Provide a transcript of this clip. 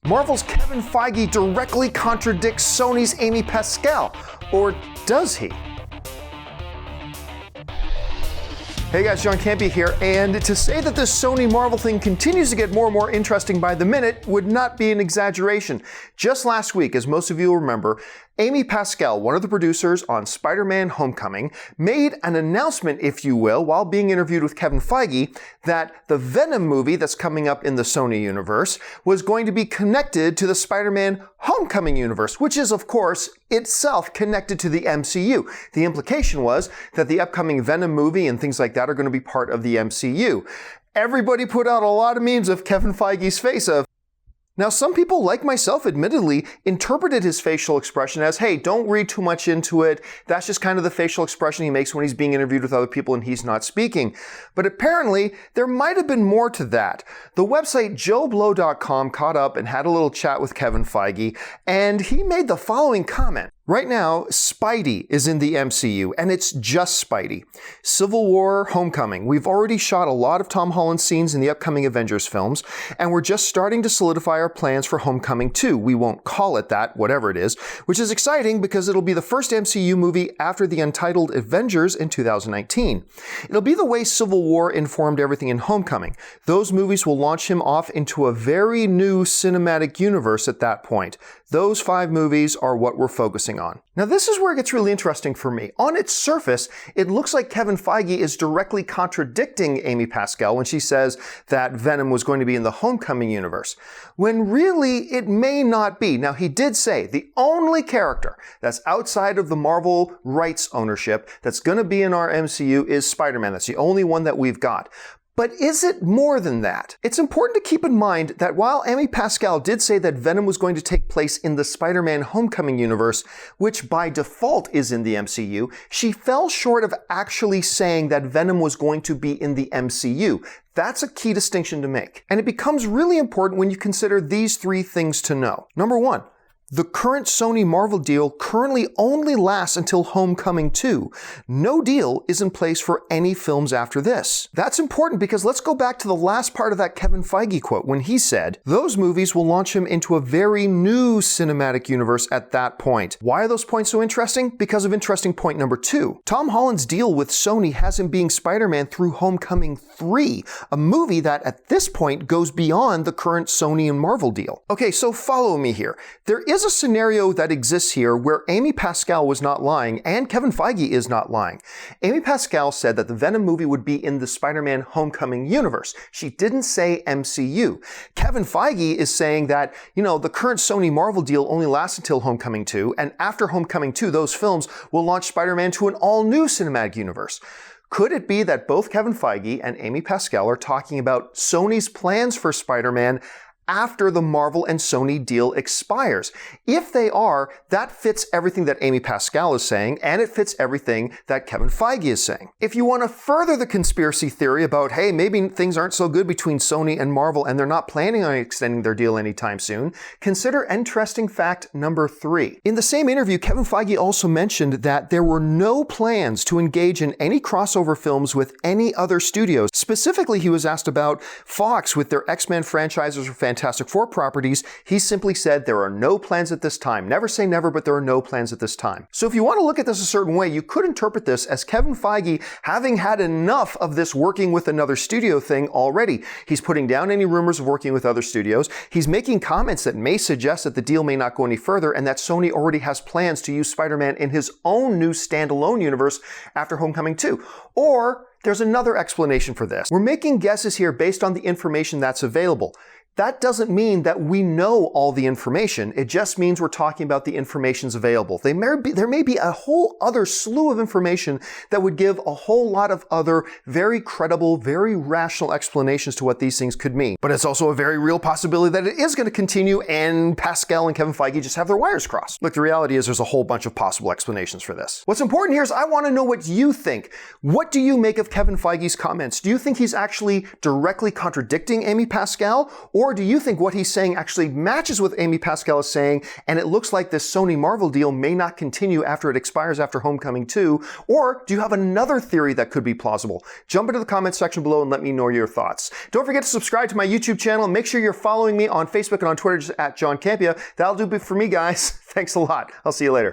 Marvel's Kevin Feige directly contradicts Sony's Amy Pascal, or does he? Hey guys, Campea here, and to say that this Sony Marvel thing continues to get more and more interesting by the minute would not be an exaggeration. Just last week, as most of you will remember, Amy Pascal, one of the producers on Spider-Man Homecoming, made an announcement, if you will, while being interviewed with Kevin Feige, that the Venom movie that's coming up in the Sony universe was going to be connected to the Spider-Man Homecoming universe, which is, of course, itself connected to the MCU. The implication was that the upcoming Venom movie and things like that are going to be part of the MCU. Everybody put out a lot of memes of Kevin Feige's face of. Now, some people, like myself, admittedly, interpreted his facial expression as, hey, don't read too much into it. That's just kind of the facial expression he makes when he's being interviewed with other people and he's not speaking. But apparently, there might have been more to that. The website JoeBlow.com caught up and had a little chat with Kevin Feige, and he made the following comment. Right now, Spidey is in the MCU, and it's just Spidey. Civil War, Homecoming. We've already shot a lot of Tom Holland scenes in the upcoming Avengers films, and we're just starting to solidify our plans for Homecoming 2. We won't call it that, whatever it is, which is exciting because it'll be the first MCU movie after the untitled Avengers in 2019. It'll be the way Civil War informed everything in Homecoming. Those movies will launch him off into a very new cinematic universe at that point. Those 5 movies are what we're focusing on. Now, this is where it gets really interesting for me. On its surface, it looks like Kevin Feige is directly contradicting Amy Pascal when she says that Venom was going to be in the Homecoming universe, when really it may not be. Now, he did say the only character that's outside of the Marvel rights ownership that's going to be in our MCU is Spider-Man. That's the only one that we've got. But is it more than that? It's important to keep in mind that while Amy Pascal did say that Venom was going to take place in the Spider-Man Homecoming universe, which by default is in the MCU, she fell short of actually saying that Venom was going to be in the MCU. That's a key distinction to make. And it becomes really important when you consider these 3 things to know. Number 1. The current Sony Marvel deal currently only lasts until Homecoming 2. No deal is in place for any films after this. That's important because let's go back to the last part of that Kevin Feige quote when he said, those movies will launch him into a very new cinematic universe at that point. Why are those points so interesting? Because of interesting point number 2. Tom Holland's deal with Sony has him being Spider-Man through Homecoming 3, a movie that at this point goes beyond the current Sony and Marvel deal. Okay, so follow me here. There is a scenario that exists here where Amy Pascal was not lying and Kevin Feige is not lying. Amy Pascal said that the Venom movie would be in the Spider-Man Homecoming universe. She didn't say MCU. Kevin Feige is saying that, the current Sony Marvel deal only lasts until Homecoming 2, and after Homecoming 2, those films will launch Spider-Man to an all-new cinematic universe. Could it be that both Kevin Feige and Amy Pascal are talking about Sony's plans for Spider-Man after the Marvel and Sony deal expires? If they are, that fits everything that Amy Pascal is saying, and it fits everything that Kevin Feige is saying. If you want to further the conspiracy theory about, hey, maybe things aren't so good between Sony and Marvel and they're not planning on extending their deal anytime soon, consider interesting fact number 3. In the same interview, Kevin Feige also mentioned that there were no plans to engage in any crossover films with any other studios. Specifically, he was asked about Fox with their X-Men franchises or Fantastic Four properties. He simply said there are no plans at this time. Never say never, but there are no plans at this time. So if you want to look at this a certain way, you could interpret this as Kevin Feige having had enough of this working with another studio thing already. He's putting down any rumors of working with other studios. He's making comments that may suggest that the deal may not go any further and that Sony already has plans to use Spider-Man in his own new standalone universe after Homecoming 2. Or there's another explanation for this. We're making guesses here based on the information that's available. That doesn't mean that we know all the information. It just means we're talking about the information's available. There may be a whole other slew of information that would give a whole lot of other very credible, very rational explanations to what these things could mean. But it's also a very real possibility that it is going to continue and Pascal and Kevin Feige just have their wires crossed. Look, the reality is there's a whole bunch of possible explanations for this. What's important here is I want to know what you think. What do you make of Kevin Feige's comments? Do you think he's actually directly contradicting Amy Pascal? Or Or do you think what he's saying actually matches what Amy Pascal is saying, and it looks like this Sony Marvel deal may not continue after it expires after Homecoming 2? Or do you have another theory that could be plausible? Jump into the comments section below and let me know your thoughts. Don't forget to subscribe to my YouTube channel and make sure you're following me on Facebook and on Twitter just at John Campea. That'll do it for me, guys. Thanks a lot. I'll see you later.